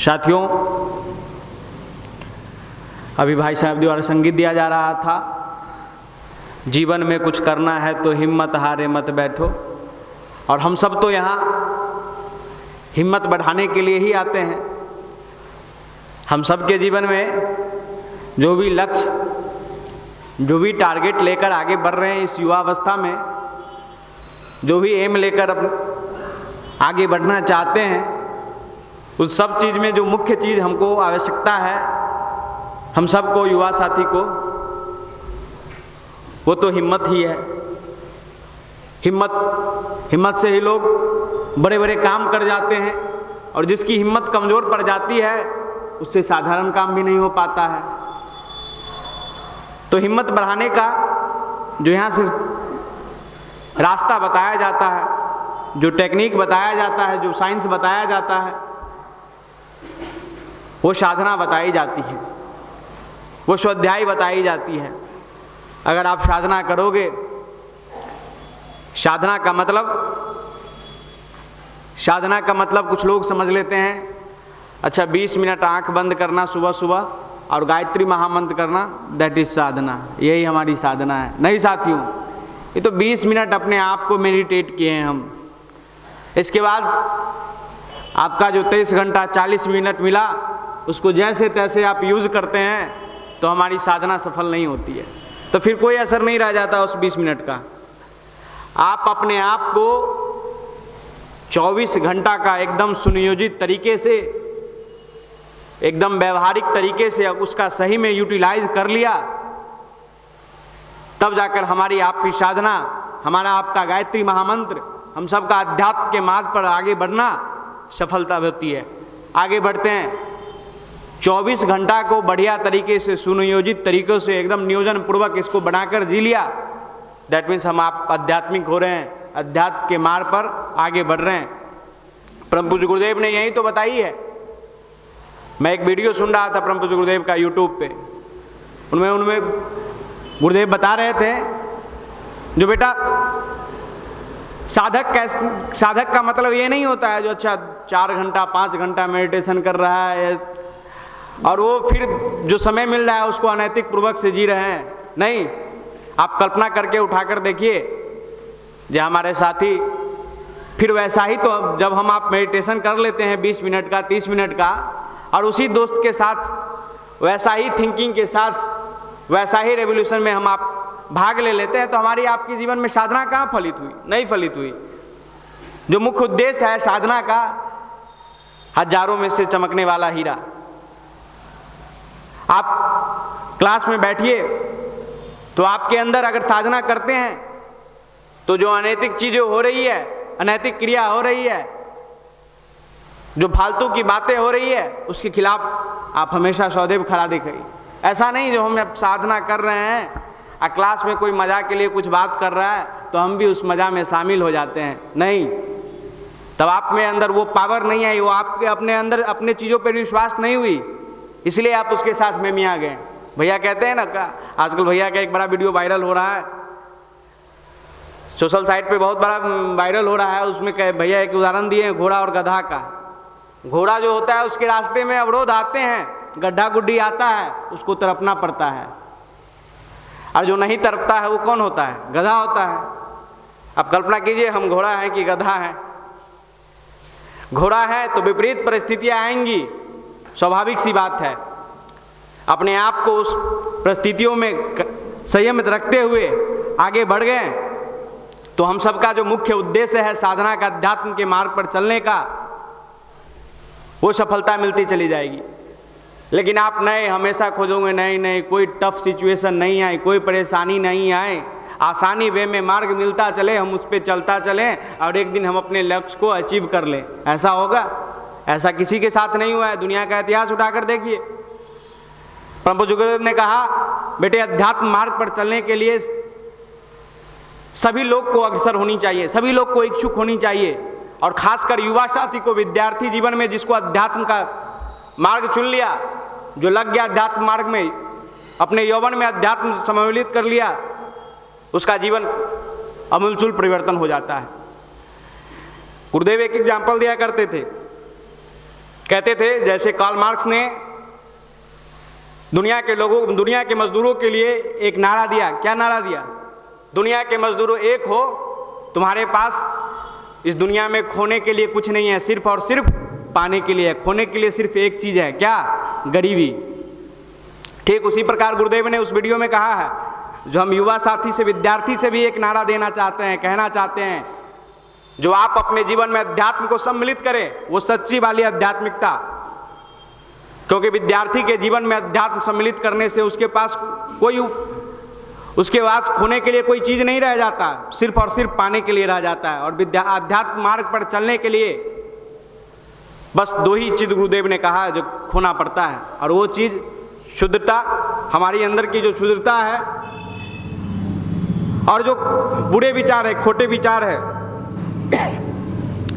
साथियों, अभी भाई साहब द्वारा संगीत दिया जा रहा था, जीवन में कुछ करना है तो हिम्मत हारे मत बैठो। और हम सब तो यहाँ हिम्मत बढ़ाने के लिए ही आते हैं। हम सब के जीवन में जो भी लक्ष्य, जो भी टारगेट लेकर आगे बढ़ रहे हैं इस युवावस्था में, जो भी एम लेकर आगे बढ़ना चाहते हैं, उस सब चीज़ में जो मुख्य चीज़ हमको आवश्यकता है, हम सबको, युवा साथी को, वो तो हिम्मत ही है। हिम्मत से ही लोग बड़े बड़े काम कर जाते हैं, और जिसकी हिम्मत कमज़ोर पड़ जाती है उससे साधारण काम भी नहीं हो पाता है। तो हिम्मत बढ़ाने का जो यहाँ से रास्ता बताया जाता है, जो टेक्निक बताया जाता है, जो साइंस बताया जाता है, वो साधना बताई जाती है, वो स्वाध्याय बताई जाती है। अगर आप साधना करोगे, साधना का मतलब कुछ लोग समझ लेते हैं, अच्छा 20 मिनट आंख बंद करना सुबह सुबह और गायत्री महामंत्र करना, दैट इज साधना, यही हमारी साधना है। नहीं साथियों, ये तो 20 मिनट अपने आप को मेडिटेट किए हैं हम। इसके बाद आपका जो 23 घंटा 40 मिनट मिला, उसको जैसे तैसे आप यूज़ करते हैं तो हमारी साधना सफल नहीं होती है। तो फिर कोई असर नहीं रह जाता उस 20 मिनट का। आप अपने आप को 24 घंटा का एकदम सुनियोजित तरीके से, एकदम व्यवहारिक तरीके से उसका सही में यूटिलाइज कर लिया, तब जाकर हमारी आपकी साधना, हमारा आपका गायत्री महामंत्र, हम सबका अध्यात्म के मार्ग पर आगे बढ़ना सफलता होती है। आगे बढ़ते हैं, 24 घंटा को बढ़िया तरीके से, सुनियोजित तरीक़ों से, एकदम नियोजन पूर्वक इसको बनाकर जी लिया, दैट मीन्स हम आप आध्यात्मिक हो रहे हैं, अध्यात्म के मार्ग पर आगे बढ़ रहे हैं। परम पूज्य गुरुदेव ने यही तो बताई है। मैं एक वीडियो सुन रहा था परम पूज्य गुरुदेव का यूट्यूब पे, उनमें गुरुदेव बता रहे थे, जो बेटा साधक का मतलब ये नहीं होता है जो अच्छा 4 घंटा 5 घंटा मेडिटेशन कर रहा है और वो फिर जो समय मिल रहा है उसको अनैतिक पूर्वक से जी रहे हैं। नहीं, आप कल्पना करके उठाकर देखिए, जो हमारे साथी फिर वैसा ही, तो जब हम आप मेडिटेशन कर लेते हैं 20 मिनट का, 30 मिनट का, और उसी दोस्त के साथ वैसा ही थिंकिंग के साथ वैसा ही रेवोल्यूशन में हम आप भाग ले लेते हैं, तो हमारी आपके जीवन में साधना कहाँ फलित हुई? नहीं फलित हुई। जो मुख्य उद्देश्य है साधना का, हजारों में से चमकने वाला हीरा। आप क्लास में बैठिए तो आपके अंदर अगर साधना करते हैं तो जो अनैतिक चीजें हो रही है, अनैतिक क्रिया हो रही है, जो फालतू की बातें हो रही है, उसके खिलाफ आप हमेशा सदैव खड़ा दिखाइए। ऐसा नहीं जो हम साधना कर रहे हैं और क्लास में कोई मजाक के लिए कुछ बात कर रहा है तो हम भी उस मजा में शामिल हो जाते हैं। नहीं, तब आप में अंदर वो पावर नहीं आई, वो आपके अपने अंदर अपने चीज़ों पर विश्वास नहीं हुई, इसलिए आप उसके साथ में मिया गए। भैया कहते हैं ना, आजकल भैया का एक बड़ा वीडियो वायरल हो रहा है, सोशल साइट पे बहुत बड़ा वायरल हो रहा है। उसमें भैया एक उदाहरण दिए हैं घोड़ा और गधा का। घोड़ा जो होता है उसके रास्ते में अवरोध आते हैं, गड्ढा गुड्डी आता है, उसको तरपना पड़ता है, और जो नहीं तरपता है वो कौन होता है? गधा होता है। अब कल्पना कीजिए हम घोड़ा हैं कि गधा हैं। घोड़ा है तो विपरीत परिस्थितियां आएंगी, स्वाभाविक सी बात है। अपने आप को उस परिस्थितियों में संयमित रखते हुए आगे बढ़ गए तो हम सबका जो मुख्य उद्देश्य है साधना का, अध्यात्म के मार्ग पर चलने का, वो सफलता मिलती चली जाएगी। लेकिन आप नए हमेशा खोजोगे, नहीं कोई टफ सिचुएशन नहीं आए, कोई परेशानी नहीं आए, आसानी वे में मार्ग मिलता चले, हम उस पर चलता चलें और एक दिन हम अपने लक्ष्य को अचीव कर लें। ऐसा होगा? ऐसा किसी के साथ नहीं हुआ है। दुनिया का इतिहास उठाकर देखिए। परम पूज्य गुरुदेव ने कहा, बेटे अध्यात्म मार्ग पर चलने के लिए सभी लोग को अग्रसर होनी चाहिए, सभी लोग को इच्छुक होनी चाहिए, और खासकर युवा साथी को, विद्यार्थी जीवन में जिसको अध्यात्म का मार्ग चुन लिया, जो लग गया अध्यात्म मार्ग में, अपने यौवन में अध्यात्म सम्मिलित कर लिया, उसका जीवन अमूलचूल परिवर्तन हो जाता है। गुरुदेव एक एग्जाम्पल दिया करते थे, कहते थे, जैसे कार्ल मार्क्स ने दुनिया के लोगों, दुनिया के मजदूरों के लिए एक नारा दिया। क्या नारा दिया? दुनिया के मजदूरों एक हो, तुम्हारे पास इस दुनिया में खोने के लिए कुछ नहीं है, सिर्फ और सिर्फ पाने के लिए है। खोने के लिए सिर्फ एक चीज़ है, क्या? गरीबी। ठीक उसी प्रकार गुरुदेव ने उस वीडियो में कहा है, जो हम युवा साथी से, विद्यार्थी से भी एक नारा देना चाहते हैं, कहना चाहते हैं, जो आप अपने जीवन में अध्यात्म को सम्मिलित करें, वो सच्ची वाली आध्यात्मिकता। क्योंकि विद्यार्थी के जीवन में अध्यात्म सम्मिलित करने से उसके पास कोई, उसके बाद खोने के लिए कोई चीज़ नहीं रह जाता, सिर्फ और सिर्फ पाने के लिए रह जाता है। और अध्यात्म मार्ग पर चलने के लिए बस दो ही चीज़ गुरुदेव ने कहा है जो खोना पड़ता है, और वो चीज़ शुद्धता, हमारी अंदर की जो शुद्धता है, और जो बुरे विचार है, खोटे विचार है,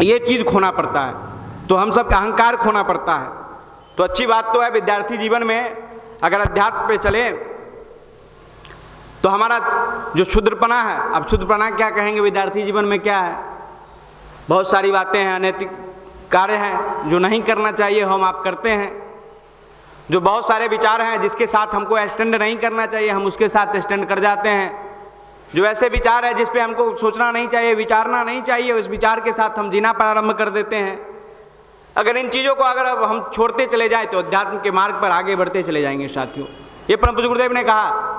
ये चीज़ खोना पड़ता है। तो हम सब का अहंकार खोना पड़ता है। तो अच्छी बात तो है, विद्यार्थी जीवन में अगर अध्यात्म पे चले तो हमारा जो शुद्धपना है, अब शुद्धपना क्या कहेंगे, विद्यार्थी जीवन में क्या है? बहुत सारी बातें हैं, अनैतिक कार्य हैं जो नहीं करना चाहिए, हम आप करते हैं। जो बहुत सारे विचार हैं जिसके साथ हमको स्टैंड नहीं करना चाहिए, हम उसके साथ स्टैंड कर जाते हैं। जो ऐसे विचार है जिस पे हमको सोचना नहीं चाहिए, विचारना नहीं चाहिए, उस विचार के साथ हम जीना प्रारंभ कर देते हैं। अगर इन चीज़ों को अगर हम छोड़ते चले जाए तो अध्यात्म के मार्ग पर आगे बढ़ते चले जाएंगे साथियों। ये परम पूज्य गुरुदेव ने कहा।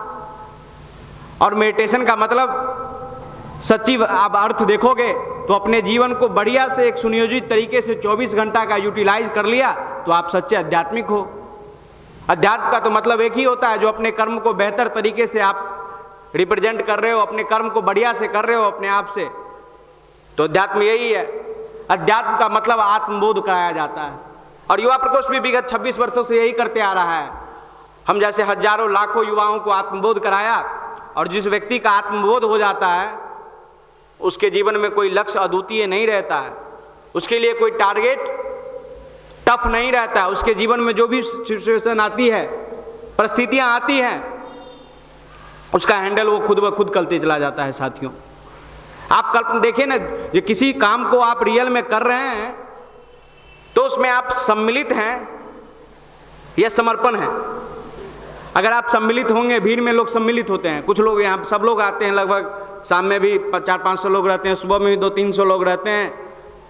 और मेडिटेशन का मतलब सच्ची आप अर्थ देखोगे तो अपने जीवन को बढ़िया से एक सुनियोजित तरीके से 24 घंटा का यूटिलाइज कर लिया तो आप सच्चे आध्यात्मिक हो। अध्यात्म का तो मतलब एक ही होता है, जो अपने कर्म को बेहतर तरीके से आप रिप्रेजेंट कर रहे हो, अपने कर्म को बढ़िया से कर रहे हो अपने आप से, तो अध्यात्म यही है। अध्यात्म का मतलब आत्मबोध कराया जाता है। और युवा प्रकोष्ठ भी विगत 26 वर्षों से यही करते आ रहा है। हम जैसे हजारों लाखों युवाओं को आत्मबोध कराया, और जिस व्यक्ति का आत्मबोध हो जाता है उसके जीवन में कोई लक्ष्य अद्वितीय नहीं रहता है, उसके लिए कोई टारगेट टफ नहीं रहता है। उसके जीवन में जो भी सिचुएशन आती है, परिस्थितियां आती हैं, उसका हैंडल वो खुद ब खुद करते चला जाता है साथियों। आप कल्पना देखिए ना, ये किसी काम को आप रियल में कर रहे हैं तो उसमें आप सम्मिलित हैं, यह समर्पण है। अगर आप सम्मिलित होंगे, भीड़ में लोग सम्मिलित होते हैं, कुछ लोग यहाँ सब लोग आते हैं, लगभग शाम में भी 400-500 लोग रहते हैं, सुबह में भी 200-300 लोग रहते हैं,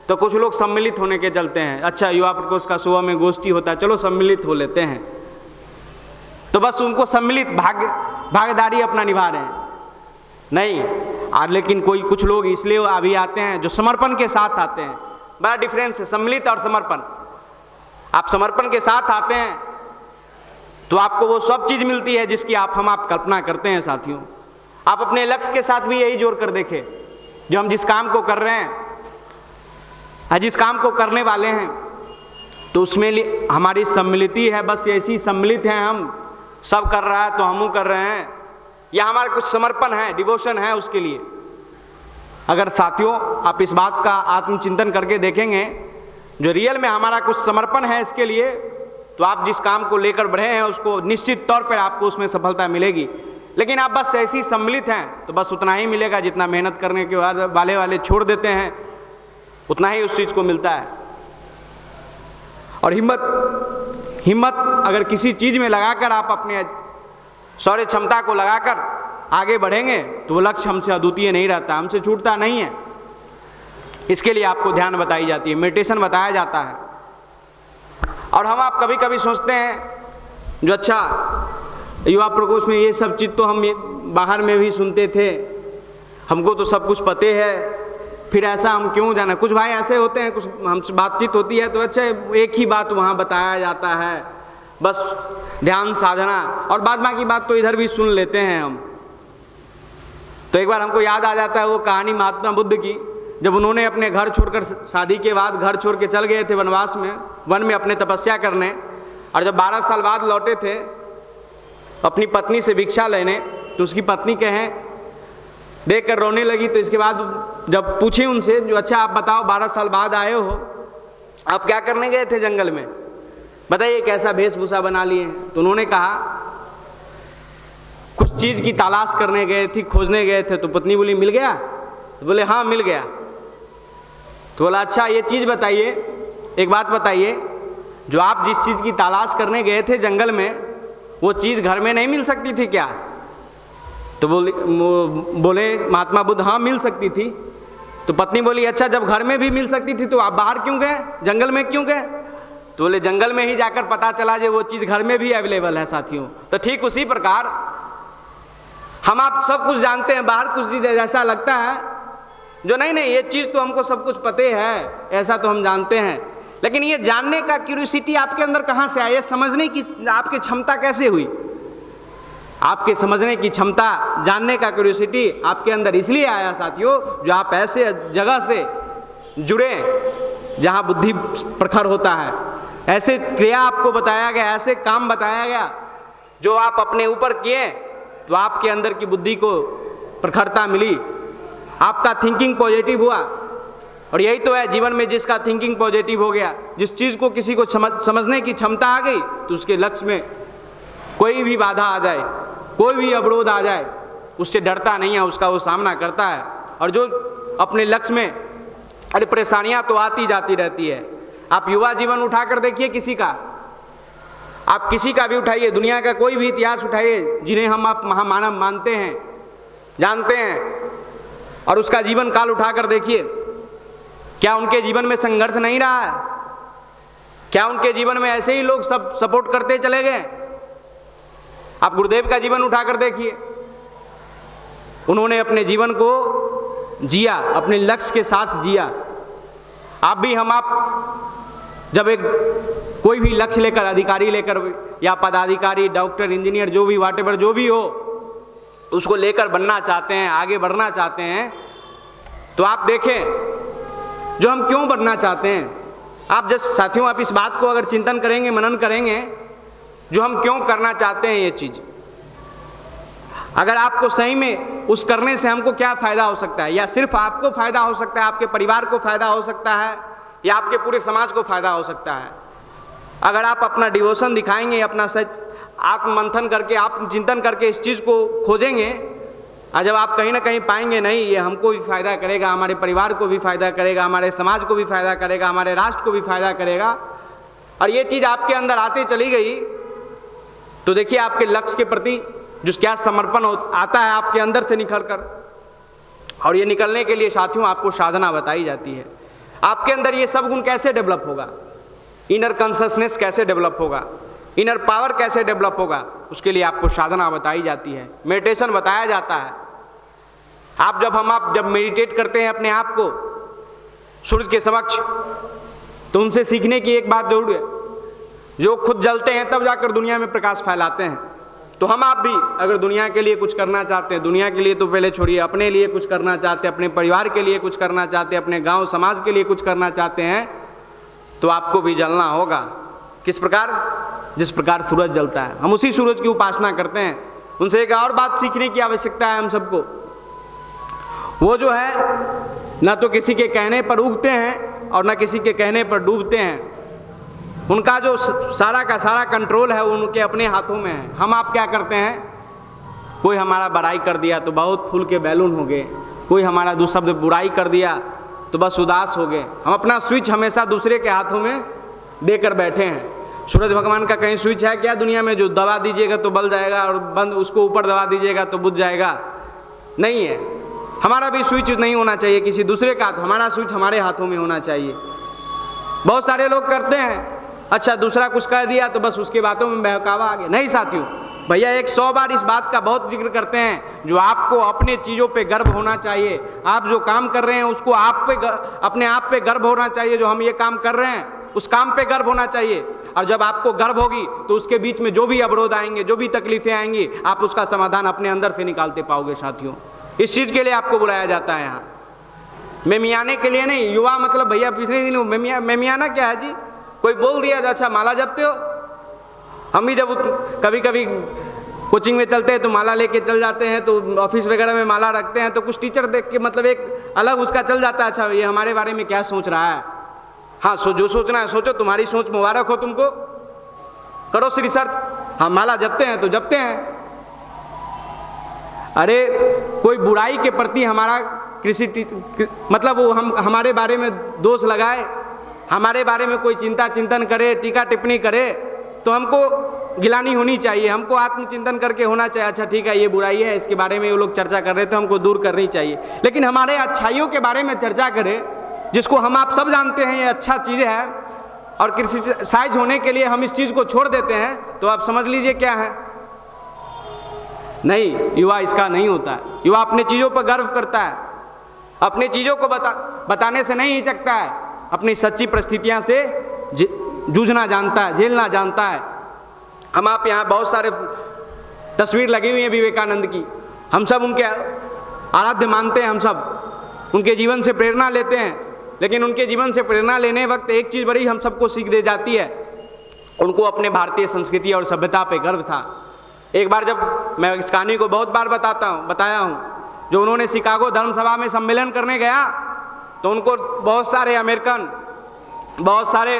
तो कुछ लोग सम्मिलित होने के चलते हैं। अच्छा, युवा प्रकोष्ठ का सुबह में गोष्ठी होता है, चलो सम्मिलित हो लेते हैं, तो बस उनको सम्मिलित भागीदारी अपना निभा रहे हैं नहीं। और लेकिन कुछ लोग इसलिए अभी आते हैं जो समर्पण के साथ आते हैं। बड़ा डिफरेंस है सम्मिलित और समर्पण। आप समर्पण के साथ आते हैं तो आपको वो सब चीज़ मिलती है जिसकी आप कल्पना करते हैं साथियों। आप अपने लक्ष्य के साथ भी यही जोड़ कर देखें, जो हम जिस काम को कर रहे हैं, जिस काम को करने वाले हैं, तो उसमें हमारी सम्मिलिति है, बस ऐसी सम्मिलित हैं हम, सब कर रहा है तो हमू कर रहे हैं, या हमारा कुछ समर्पण है, डिवोशन है उसके लिए। अगर साथियों आप इस बात का आत्मचिंतन करके देखेंगे, जो रियल में हमारा कुछ समर्पण है इसके लिए, तो आप जिस काम को लेकर बढ़े हैं उसको निश्चित तौर पर आपको उसमें सफलता मिलेगी। लेकिन आप बस ऐसे ही सम्मिलित हैं तो बस उतना ही मिलेगा जितना मेहनत करने के बाद वाले छोड़ देते हैं, उतना ही उस चीज़ को मिलता है। और हिम्मत अगर किसी चीज़ में लगाकर आप अपने शौर्य क्षमता को लगाकर आगे बढ़ेंगे तो वो लक्ष्य हमसे अद्वितीय नहीं रहता, हमसे छूटता नहीं है। इसके लिए आपको ध्यान बताई जाती है, मेडिटेशन बताया जाता है। और हम आप कभी कभी सोचते हैं जो अच्छा युवा प्रकोष्ठ में ये सब चीज़ तो हम बाहर में भी सुनते थे, हमको तो सब कुछ पते है, फिर ऐसा हम क्यों जाना। कुछ भाई ऐसे होते हैं, कुछ हमसे बातचीत होती है तो अच्छा एक ही बात वहाँ बताया जाता है, बस ध्यान साधना, और बाद बाकी बात तो इधर भी सुन लेते हैं हम। तो एक बार हमको याद आ जाता है वो कहानी महात्मा बुद्ध की, जब उन्होंने अपने घर छोड़कर, शादी के बाद घर छोड़ के चल गए थे वनवास में, वन में अपने तपस्या करने, और जब 12 साल बाद लौटे थे अपनी पत्नी से भिक्षा लेने, तो उसकी पत्नी कहें देख कर रोने लगी। तो इसके बाद जब पूछे उनसे, जो अच्छा आप बताओ 12 साल बाद आए हो, आप क्या करने गए थे जंगल में, बताइए कैसा वेशभूषा बना लिए हैं। तो उन्होंने कहा कुछ चीज़ की तलाश करने गए थी, खोजने गए थे। तो पत्नी बोली मिल गया? तो बोले हाँ मिल गया। तो बोला अच्छा ये चीज़ बताइए, एक बात बताइए, जो आप जिस चीज़ की तलाश करने गए थे जंगल में, वो चीज़ घर में नहीं मिल सकती थी क्या? तो बोले महात्मा बुद्ध, हाँ मिल सकती थी। तो पत्नी बोली, अच्छा जब घर में भी मिल सकती थी तो आप बाहर क्यों गए, जंगल में क्यों गए? तो बोले जंगल में ही जाकर पता चला जो वो चीज़ घर में भी अवेलेबल है साथियों। तो ठीक उसी प्रकार हम आप सब कुछ जानते हैं, बाहर कुछ चीज़ ऐसा लगता है जो नहीं ये चीज़ तो हमको सब कुछ पता है, ऐसा तो हम जानते हैं, लेकिन ये जानने का क्यूरियोसिटी आपके अंदर कहाँ से आया? ये समझने की आपकी क्षमता कैसे हुई? आपके समझने की क्षमता, जानने का क्यूरियोसिटी आपके अंदर इसलिए आया साथियों, जो आप ऐसे जगह से जुड़े जहाँ बुद्धि प्रखर होता है, ऐसे क्रिया आपको बताया गया, ऐसे काम बताया गया जो आप अपने ऊपर किए तो आपके अंदर की बुद्धि को प्रखरता मिली, आपका थिंकिंग पॉजिटिव हुआ। और यही तो है जीवन में, जिसका थिंकिंग पॉजिटिव हो गया, जिस चीज़ को किसी को समझने की क्षमता आ गई, तो उसके लक्ष्य में कोई भी बाधा आ जाए, कोई भी अवरोध आ जाए, उससे डरता नहीं है, उसका वो सामना करता है। और जो अपने लक्ष्य में, अरे परेशानियां तो आती जाती रहती है। आप युवा जीवन उठाकर देखिए किसी का, आप किसी का भी उठाइए, दुनिया का कोई भी इतिहास उठाइए जिन्हें हम आप महामानव मानते हैं, जानते हैं, और उसका जीवन काल उठाकर देखिए, क्या उनके जीवन में संघर्ष नहीं रहा है? क्या उनके जीवन में ऐसे ही लोग सब सपोर्ट करते चले गए? आप गुरुदेव का जीवन उठाकर देखिए, उन्होंने अपने जीवन को जिया, अपने लक्ष्य के साथ जिया। आप भी, हम आप जब एक कोई भी लक्ष्य लेकर, अधिकारी लेकर या पदाधिकारी, डॉक्टर, इंजीनियर, जो भी व्हाटएवर जो भी हो, उसको लेकर बनना चाहते हैं, आगे बढ़ना चाहते हैं, तो आप देखें जो हम क्यों बढ़ना चाहते हैं। आप जस्ट साथियों, आप इस बात को अगर चिंतन करेंगे, मनन करेंगे, जो हम क्यों करना चाहते हैं ये चीज़, अगर आपको सही में उस करने से हमको क्या फ़ायदा हो सकता है, या सिर्फ आपको फ़ायदा हो सकता है, आपके परिवार को फ़ायदा हो सकता है, या आपके पूरे समाज को फ़ायदा हो सकता है। अगर आप अपना डिवोशन दिखाएंगे, अपना सच आत्ममंथन करके, आत्मचिंतन करके इस चीज़ को खोजेंगे, और जब आप कहीं ना कहीं पाएंगे नहीं ये हमको भी फ़ायदा करेगा, हमारे परिवार को भी फ़ायदा करेगा, हमारे समाज को भी फ़ायदा करेगा, हमारे राष्ट्र को भी फ़ायदा करेगा, और ये चीज़ आपके अंदर आते चली गई, तो देखिए आपके लक्ष्य के प्रति जो क्या समर्पण आता है आपके अंदर से निकल कर। और ये निकलने के लिए साथियों आपको साधना बताई जाती है। आपके अंदर ये सब गुण कैसे डेवलप होगा, इनर कॉन्शसनेस कैसे डेवलप होगा, इनर पावर कैसे डेवलप होगा, उसके लिए आपको साधना बताई जाती है, मेडिटेशन बताया जाता है। आप जब मेडिटेट करते हैं अपने आप को सूरज के समक्ष, तो उनसे सीखने की एक बात जरूर है, जो खुद जलते हैं तब जाकर दुनिया में प्रकाश फैलाते हैं। तो हम आप भी अगर दुनिया के लिए कुछ करना चाहते हैं, दुनिया के लिए तो पहले छोड़िए, अपने लिए कुछ करना चाहते हैं, अपने परिवार के लिए कुछ करना चाहते हैं, अपने गांव समाज के लिए कुछ करना चाहते हैं, तो आपको भी जलना होगा। किस प्रकार? जिस प्रकार सूरज जलता है, हम उसी सूरज की उपासना करते हैं। उनसे एक और बात सीखने की आवश्यकता है हम सबको, वो जो है ना तो किसी के कहने पर उगते हैं और ना किसी के कहने पर डूबते हैं। उनका जो सारा का सारा कंट्रोल है उनके अपने हाथों में है। हम आप क्या करते हैं, कोई हमारा बड़ाई कर दिया तो बहुत फूल के बैलून हो गए, कोई हमारा दो शब्द बुराई कर दिया तो बस उदास हो गए। हम अपना स्विच हमेशा दूसरे के हाथों में देकर बैठे हैं। सूरज भगवान का कहीं स्विच है क्या दुनिया में, जो दबा दीजिएगा तो बल जाएगा और बंद उसको ऊपर दबा दीजिएगा तो बुझ जाएगा? नहीं है। हमारा भी स्विच नहीं होना चाहिए किसी दूसरे का, हमारा स्विच हमारे हाथों में होना चाहिए। बहुत सारे लोग करते हैं, अच्छा दूसरा कुछ कह दिया तो बस उसके बातों में बहकावा आ गया। नहीं साथियों, भैया 100 बार इस बात का बहुत जिक्र करते हैं, जो आपको अपने चीज़ों पे गर्व होना चाहिए। आप जो काम कर रहे हैं उसको आप पे अपने आप पे गर्व होना चाहिए। जो हम ये काम कर रहे हैं उस काम पे गर्व होना चाहिए। और जब आपको गर्व होगी तो उसके बीच में जो भी अवरोध आएंगे, जो भी तकलीफें आएंगी, आप उसका समाधान अपने अंदर से निकालते पाओगे। साथियों, इस चीज़ के लिए आपको बुलाया जाता है यहाँ, मेमियाने के लिए नहीं। युवा मतलब भैया पिछले दिन मेमियाना क्या है जी, कोई बोल दिया अच्छा माला जपते हो। हम भी जब कभी कभी कोचिंग में चलते हैं तो माला लेके चल जाते हैं, तो ऑफिस वगैरह में माला रखते हैं, तो कुछ टीचर देख के मतलब एक अलग उसका चल जाता है, अच्छा ये हमारे बारे में क्या सोच रहा है। हाँ, जो सोचना है सोचो, तुम्हारी सोच मुबारक हो, तुमको करो रिसर्च। हम माला जपते हैं तो जपते हैं। अरे कोई बुराई के प्रति हमारा किसी मतलब वो हम हमारे बारे में दोष लगाए, हमारे बारे में कोई चिंतन करे, टीका टिप्पणी करे, तो हमको गिलानी होनी चाहिए, हमको आत्मचिंतन करके होना चाहिए, अच्छा ठीक है ये बुराई है, इसके बारे में वो लोग चर्चा कर रहे थे, हमको दूर करनी चाहिए। लेकिन हमारे अच्छाइयों के बारे में चर्चा करें, जिसको हम आप सब जानते हैं ये अच्छा चीज़ है, और क्रिटिसाइज होने के लिए हम इस चीज़ को छोड़ देते हैं, तो आप समझ लीजिए क्या है। नहीं, युवा इसका नहीं होता है। युवा अपने चीज़ों पर गर्व करता है, अपने चीज़ों को बताने से नहीं हिचकता है, अपनी सच्ची परिस्थितियां से जूझना जानता है, झेलना जानता है। हम आप यहाँ बहुत सारे तस्वीर लगी हुई हैं विवेकानंद की, हम सब उनके आराध्य मानते हैं, हम सब उनके जीवन से प्रेरणा लेते हैं। लेकिन उनके जीवन से प्रेरणा लेने वक्त एक चीज़ बड़ी हम सबको सीख दे जाती है, उनको अपने भारतीय संस्कृति और सभ्यता पे गर्व था। एक बार जब मैं इस कहानी को बहुत बार बताया हूँ, जो उन्होंने शिकागो धर्म सभा में सम्मेलन करने गया, तो उनको बहुत सारे अमेरिकन बहुत सारे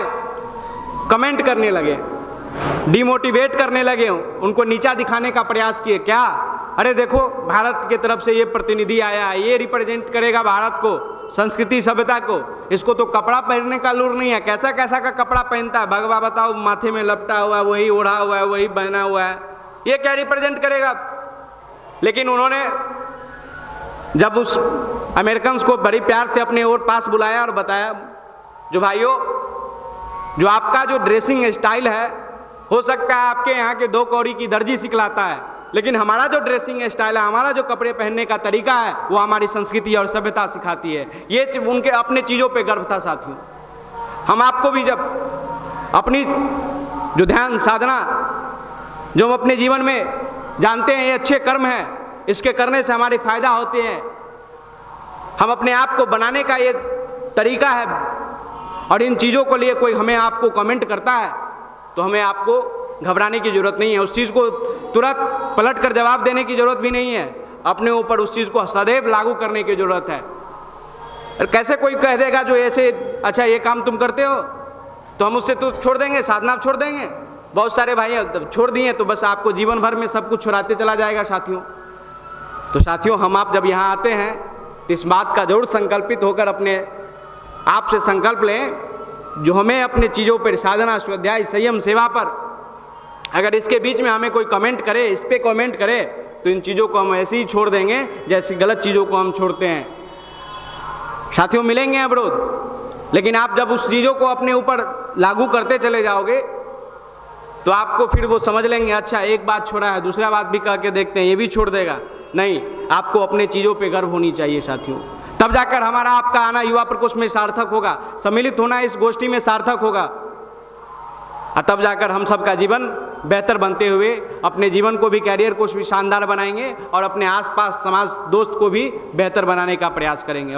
कमेंट करने लगे, डिमोटिवेट करने लगे, उनको नीचा दिखाने का प्रयास किए। क्या, अरे देखो भारत के तरफ से ये प्रतिनिधि आया है, ये रिप्रेजेंट करेगा भारत को, संस्कृति सभ्यता को, इसको तो कपड़ा पहनने का लूर नहीं है, कैसा कैसा का कपड़ा पहनता है, भगवा बताओ, माथे में लपटा हुआ है, वही ओढ़ा हुआ है, वही पहना हुआ है, ये क्या रिप्रेजेंट करेगा। लेकिन उन्होंने जब उस अमेरिकन को बड़ी प्यार से अपने और पास बुलाया और बताया, जो भाइयों, जो आपका जो ड्रेसिंग स्टाइल है, हो सकता है आपके यहाँ के 2 कौड़ी की दर्जी सिखलाता है, लेकिन हमारा जो ड्रेसिंग स्टाइल है, हमारा जो कपड़े पहनने का तरीका है, वो हमारी संस्कृति और सभ्यता सिखाती है। ये उनके अपने चीज़ों पे गर्व था साथियों। हम आपको भी जब अपनी जो ध्यान साधना जो हम अपने जीवन में जानते हैं ये अच्छे कर्म हैं, इसके करने से हमारे फायदा होते हैं, हम अपने आप को बनाने का ये तरीका है, और इन चीज़ों को लिए कोई हमें आपको कमेंट करता है तो हमें आपको घबराने की ज़रूरत नहीं है, उस चीज़ को तुरंत पलट कर जवाब देने की ज़रूरत भी नहीं है, अपने ऊपर उस चीज़ को सदैव लागू करने की ज़रूरत है। और कैसे कोई कह देगा जो ऐसे, अच्छा ये काम तुम करते हो तो हम उससे तो छोड़ देंगे, साधना छोड़ देंगे। बहुत सारे भाई छोड़ दिए तो बस आपको जीवन भर में सब कुछ छुड़ाते चला जाएगा साथियों। तो साथियों, हम आप जब यहाँ आते हैं तो इस बात का जरूर संकल्पित होकर अपने आप से संकल्प लें, जो हमें अपने चीज़ों पर साधना, स्वाध्याय, संयम, सेवा पर अगर इसके बीच में हमें कोई कमेंट करे, इस पे कमेंट करे, तो इन चीज़ों को हम ऐसे ही छोड़ देंगे जैसी गलत चीज़ों को हम छोड़ते हैं। साथियों, मिलेंगे अवरोध, लेकिन आप जब उस चीज़ों को अपने ऊपर लागू करते चले जाओगे तो आपको फिर वो समझ लेंगे, अच्छा एक बात छोड़ा है, दूसरा बात भी कह के देखते हैं, ये भी छोड़ देगा। नहीं, आपको अपने चीज़ों पे गर्व होनी चाहिए साथियों, तब जाकर हमारा आपका आना युवा प्रकोष्ठ में सार्थक होगा, सम्मिलित होना इस गोष्ठी में सार्थक होगा, और तब जाकर हम सबका जीवन बेहतर बनते हुए अपने जीवन को भी, कैरियर को भी शानदार बनाएंगे और अपने आसपास समाज दोस्त को भी बेहतर बनाने का प्रयास करेंगे।